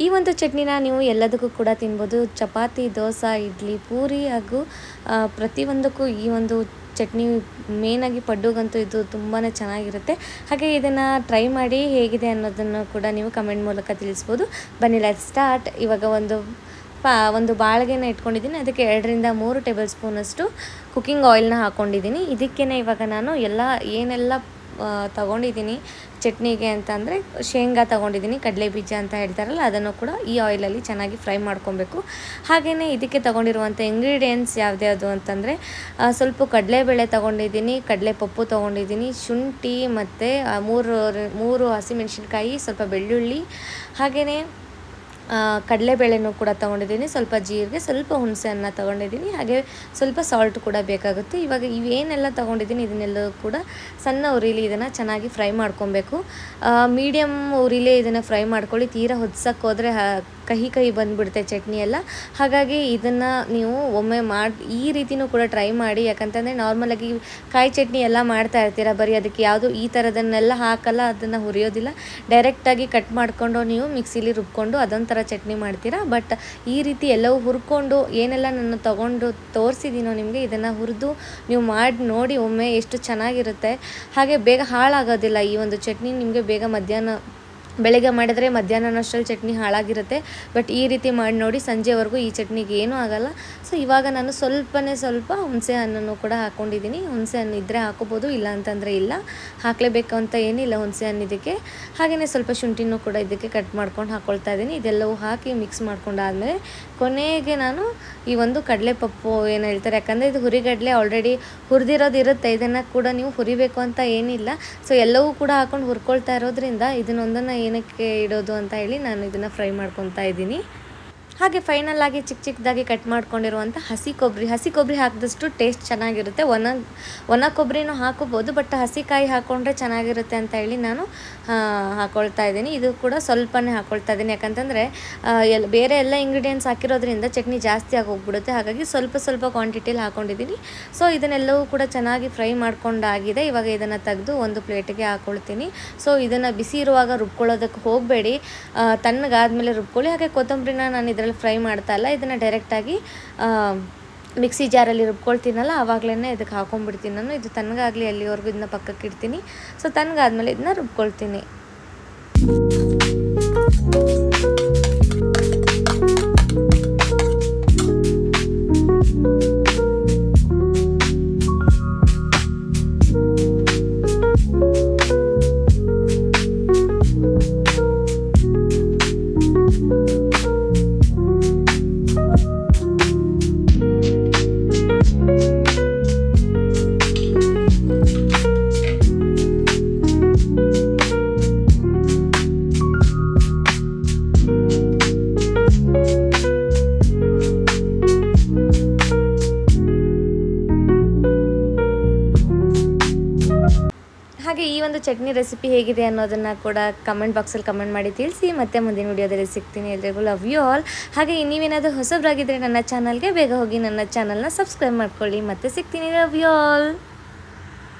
ಈ ಒಂದು ಚಟ್ನಿನ ನೀವು ಎಲ್ಲದಕ್ಕೂ ಕೂಡ ತಿನ್ಬೋದು. ಚಪಾತಿ, ದೋಸೆ, ಇಡ್ಲಿ, ಪೂರಿ ಹಾಗೂ ಪ್ರತಿಯೊಂದಕ್ಕೂ ಈ ಒಂದು ಚಟ್ನಿ ಮೇಯ್ನಾಗಿ ಪಡ್ಡುಗಂತೂ ಇದು ತುಂಬಾ ಚೆನ್ನಾಗಿರುತ್ತೆ. ಹಾಗೆ ಇದನ್ನು ಟ್ರೈ ಮಾಡಿ ಹೇಗಿದೆ ಅನ್ನೋದನ್ನು ಕೂಡ ನೀವು ಕಮೆಂಟ್ ಮೂಲಕ ತಿಳಿಸ್ಬೋದು. ಬನ್ನಿ ಲೆಟ್ಸ್ ಸ್ಟಾರ್ಟ್. ಇವಾಗ ಒಂದು ಬಾಳಿಗೆನ ಇಟ್ಕೊಂಡಿದ್ದೀನಿ. ಅದಕ್ಕೆ 2ರಿಂದ 3 ಟೇಬಲ್ ಸ್ಪೂನಷ್ಟು ಕುಕ್ಕಿಂಗ್ ಆಯಿಲ್ನ ಹಾಕ್ಕೊಂಡಿದ್ದೀನಿ. ಇದಕ್ಕೇ ಇವಾಗ ನಾನು ಏನೆಲ್ಲ ತೊಗೊಂಡಿದ್ದೀನಿ ಚಟ್ನಿಗೆ ಅಂತಂದರೆ ಶೇಂಗಾ ತೊಗೊಂಡಿದ್ದೀನಿ, ಕಡಲೆ ಬೀಜ ಅಂತ ಹೇಳ್ತಾರಲ್ಲ ಅದನ್ನು ಕೂಡ ಈ ಆಯಿಲಲ್ಲಿ ಚೆನ್ನಾಗಿ ಫ್ರೈ ಮಾಡ್ಕೊಬೇಕು. ಹಾಗೆಯೇ ಇದಕ್ಕೆ ತೊಗೊಂಡಿರುವಂಥ ಇಂಗ್ರೀಡಿಯೆಂಟ್ಸ್ ಯಾವ್ದ್ಯಾವುದು ಅಂತಂದರೆ ಸ್ವಲ್ಪ ಕಡಲೆಬೇಳೆ ತೊಗೊಂಡಿದ್ದೀನಿ, ಕಡಲೆಪಪ್ಪು ತೊಗೊಂಡಿದ್ದೀನಿ, ಶುಂಠಿ ಮತ್ತು 3 ಹಸಿಮೆಣಸಿನ್ಕಾಯಿ, ಸ್ವಲ್ಪ ಬೆಳ್ಳುಳ್ಳಿ, ಹಾಗೆಯೇ ಕಡಲೆಬೇಳೆನೂ ಕೂಡ ತೊಗೊಂಡಿದ್ದೀನಿ, ಸ್ವಲ್ಪ ಜೀರಿಗೆ, ಸ್ವಲ್ಪ ಹುಣಸೆಹಣ್ಣು ತೊಗೊಂಡಿದ್ದೀನಿ, ಹಾಗೆ ಸ್ವಲ್ಪ ಸಾಲ್ಟ್ ಕೂಡ ಬೇಕಾಗುತ್ತೆ. ಇವಾಗ ಇವೇನೆಲ್ಲ ತೊಗೊಂಡಿದ್ದೀನಿ ಇದನ್ನೆಲ್ಲ ಕೂಡ ಸಣ್ಣ ಉರಿಲಿ ಇದನ್ನು ಚೆನ್ನಾಗಿ ಫ್ರೈ ಮಾಡ್ಕೊಬೇಕು. ಮೀಡಿಯಮ್ ಉರಿಲೇ ಇದನ್ನು ಫ್ರೈ ಮಾಡ್ಕೊಳ್ಳಿ. ತೀರಾ ಹೊದ್ಸಕ್ಕೆ ಹೋದರೆ ಕಹಿ ಬಂದುಬಿಡುತ್ತೆ ಚಟ್ನಿ ಎಲ್ಲ. ಹಾಗಾಗಿ ಇದನ್ನು ನೀವು ಒಮ್ಮೆ ಈ ರೀತಿಯೂ ಕೂಡ ಟ್ರೈ ಮಾಡಿ. ಯಾಕಂತಂದರೆ ನಾರ್ಮಲಾಗಿ ಕಾಯಿ ಚಟ್ನಿ ಎಲ್ಲ ಮಾಡ್ತಾ ಇರ್ತೀರ, ಬರೀ ಅದಕ್ಕೆ ಯಾವುದು ಈ ಥರದನ್ನೆಲ್ಲ ಹಾಕಲ್ಲ, ಅದನ್ನು ಹುರಿಯೋದಿಲ್ಲ, ಡೈರೆಕ್ಟಾಗಿ ಕಟ್ ಮಾಡಿಕೊಂಡು ನೀವು ಮಿಕ್ಸಿಲಿ ರುಬ್ಕೊಂಡು ಅದೊಂಥರ ಚಟ್ನಿ ಮಾಡ್ತೀರಾ. ಬಟ್ ಈ ರೀತಿ ಎಲ್ಲವೂ ಹುರ್ಕೊಂಡು ಏನೆಲ್ಲ ನಾನು ತೊಗೊಂಡು ತೋರಿಸಿದ್ದೀನೋ ನಿಮಗೆ, ಇದನ್ನು ಹುರಿದು ನೀವು ಮಾಡಿ ನೋಡಿ ಒಮ್ಮೆ, ಎಷ್ಟು ಚೆನ್ನಾಗಿರುತ್ತೆ. ಹಾಗೆ ಬೇಗ ಹಾಳಾಗೋದಿಲ್ಲ ಈ ಒಂದು ಚಟ್ನಿ. ನಿಮಗೆ ಬೇಗ ಬೆಳಗ್ಗೆ ಮಾಡಿದರೆ ಮಧ್ಯಾಹ್ನನಷ್ಟರಲ್ಲಿ ಚಟ್ನಿ ಹಾಳಾಗಿರುತ್ತೆ. ಬಟ್ ಈ ರೀತಿ ಮಾಡಿ ನೋಡಿ, ಸಂಜೆವರೆಗೂ ಈ ಚಟ್ನಿಗೆ ಏನೂ ಆಗೋಲ್ಲ. ಸೊ ಇವಾಗ ನಾನು ಸ್ವಲ್ಪ ಹುಣಸೆ ಹಣ್ಣನ್ನು ಕೂಡ ಹಾಕ್ಕೊಂಡಿದ್ದೀನಿ. ಹುಣಸೆ ಹಣ್ಣು ಇದ್ದರೆ ಹಾಕೋಬೋದು, ಇಲ್ಲ ಅಂತಂದರೆ ಇಲ್ಲ, ಹಾಕಲೇಬೇಕು ಅಂತ ಏನಿಲ್ಲ ಹುಣಸೆ ಹಣ್ಣು ಇದಕ್ಕೆ. ಹಾಗೆಯೇ ಸ್ವಲ್ಪ ಶುಂಠಿನೂ ಕೂಡ ಇದಕ್ಕೆ ಕಟ್ ಮಾಡ್ಕೊಂಡು ಹಾಕ್ಕೊಳ್ತಾ ಇದ್ದೀನಿ. ಇದೆಲ್ಲವೂ ಹಾಕಿ ಮಿಕ್ಸ್ ಮಾಡ್ಕೊಂಡಾದಮೇಲೆ ಕೊನೆಗೆ ನಾನು ಈ ಒಂದು ಕಡಲೆಪಪ್ಪು ಏನು ಹೇಳ್ತಾರೆ, ಯಾಕಂದರೆ ಇದು ಹುರಿಗಡಲೆ ಆಲ್ರೆಡಿ ಹುರಿದಿರೋದು ಇರುತ್ತೆ, ಇದನ್ನು ಕೂಡ ನೀವು ಹುರಿಬೇಕು ಅಂತ ಏನಿಲ್ಲ. ಸೊ ಎಲ್ಲವೂ ಕೂಡ ಹಾಕ್ಕೊಂಡು ಹುರ್ಕೊಳ್ತಾ ಇರೋದ್ರಿಂದ ಇದನ್ನೊಂದನ್ನು ಏನಕ್ಕೆ ಇಡೋದು ಅಂತ ಹೇಳಿ ನಾನು ಇದನ್ನು ಫ್ರೈ ಮಾಡ್ಕೊತಾ ಇದ್ದೀನಿ. ಹಾಗೆ ಫೈನಲ್ ಆಗಿ ಚಿಕ್ಕದಾಗಿ ಕಟ್ ಮಾಡ್ಕೊಂಡಿರುವಂಥ ಹಸಿ ಕೊಬ್ಬರಿ ಹಾಕಿದಷ್ಟು ಟೇಸ್ಟ್ ಚೆನ್ನಾಗಿರುತ್ತೆ. ಒಣ ಕೊಬ್ಬರಿನೂ ಹಾಕೋಬೋದು, ಬಟ್ ಹಸಿಕಾಯಿ ಹಾಕ್ಕೊಂಡ್ರೆ ಚೆನ್ನಾಗಿರುತ್ತೆ ಅಂತ ಹೇಳಿ ನಾನು ಹಾಕ್ಕೊಳ್ತಾ ಇದ್ದೀನಿ. ಇದು ಕೂಡ ಸ್ವಲ್ಪನೇ ಹಾಕ್ಕೊಳ್ತಾ ಇದ್ದೀನಿ, ಯಾಕಂತಂದರೆ ಬೇರೆ ಎಲ್ಲ ಇಂಗ್ರೀಡಿಯೆಂಟ್ಸ್ ಹಾಕಿರೋದ್ರಿಂದ ಚಟ್ನಿ ಜಾಸ್ತಿ ಆಗೋಗ್ಬಿಡುತ್ತೆ. ಹಾಗಾಗಿ ಸ್ವಲ್ಪ ಕ್ವಾಂಟಿಟಿಯಲ್ಲಿ ಹಾಕ್ಕೊಂಡಿದ್ದೀನಿ. ಸೊ ಇದನ್ನೆಲ್ಲವೂ ಕೂಡ ಚೆನ್ನಾಗಿ ಫ್ರೈ ಮಾಡ್ಕೊಂಡಾಗಿದೆ. ಇವಾಗ ಇದನ್ನು ತೆಗೆದು ಒಂದು ಪ್ಲೇಟಿಗೆ ಹಾಕ್ಕೊಳ್ತೀನಿ. ಸೊ ಇದನ್ನು ಬಿಸಿ ಇರುವಾಗ ರುಬ್ಕೊಳ್ಳೋದಕ್ಕೆ ಹೋಗಬೇಡಿ, ತಣ್ಣಗಾದ್ಮೇಲೆ ರುಬ್ಕೊಳ್ಳಿ. ಹಾಗೆ ಕೊತ್ತಂಬರಿನ ನಾನು ಇದರಲ್ಲಿ ಫ್ರೈ ಮಾಡ್ತಾ ಇಲ್ಲ, ಇದನ್ನು ಡೈರೆಕ್ಟಾಗಿ ಮಿಕ್ಸಿ ಜಾರಲ್ಲಿ ರುಬ್ಕೊಳ್ತೀನಲ್ಲ ಆವಾಗಲೇ ಇದಕ್ಕೆ ಹಾಕೊಂಡ್ಬಿಡ್ತೀನಿ ನಾನು. ಇದು ತಣ್ಣಗಾಗಲಿ ಅಲ್ಲಿವರೆಗೂ ಇದನ್ನ ಪಕ್ಕಕ್ಕೆ ಇಡ್ತೀನಿ. ಸೊ ತಣ್ಣಗಾದ್ಮೇಲೆ ಇದನ್ನ ರುಬ್ಕೊಳ್ತೀನಿ. ಹಾಗೆ ಈ ಒಂದು ಚಟ್ನಿ ರೆಸಿಪಿ ಹೇಗಿದೆ ಅನ್ನೋದನ್ನು ಕೂಡ ಕಮೆಂಟ್ ಬಾಕ್ಸಲ್ಲಿ ಕಮೆಂಟ್ ಮಾಡಿ ತಿಳಿಸಿ. ಮತ್ತೆ ಮುಂದಿನ ವಿಡಿಯೋದಲ್ಲಿ ಸಿಗ್ತೀನಿ. ಎಲ್ರಿಗೂ ಲವ್ ಯು ಆಲ್. ಹಾಗೆ ನೀವೇನಾದರೂ ಹೊಸಬ್ರಾಗಿದ್ದರೆ ನನ್ನ ಚಾನಲ್ಗೆ ಬೇಗ ಹೋಗಿ ನನ್ನ ಚಾನಲ್ನ ಸಬ್ಸ್ಕ್ರೈಬ್ ಮಾಡ್ಕೊಳ್ಳಿ. ಮತ್ತೆ ಸಿಗ್ತೀನಿ. Love you all.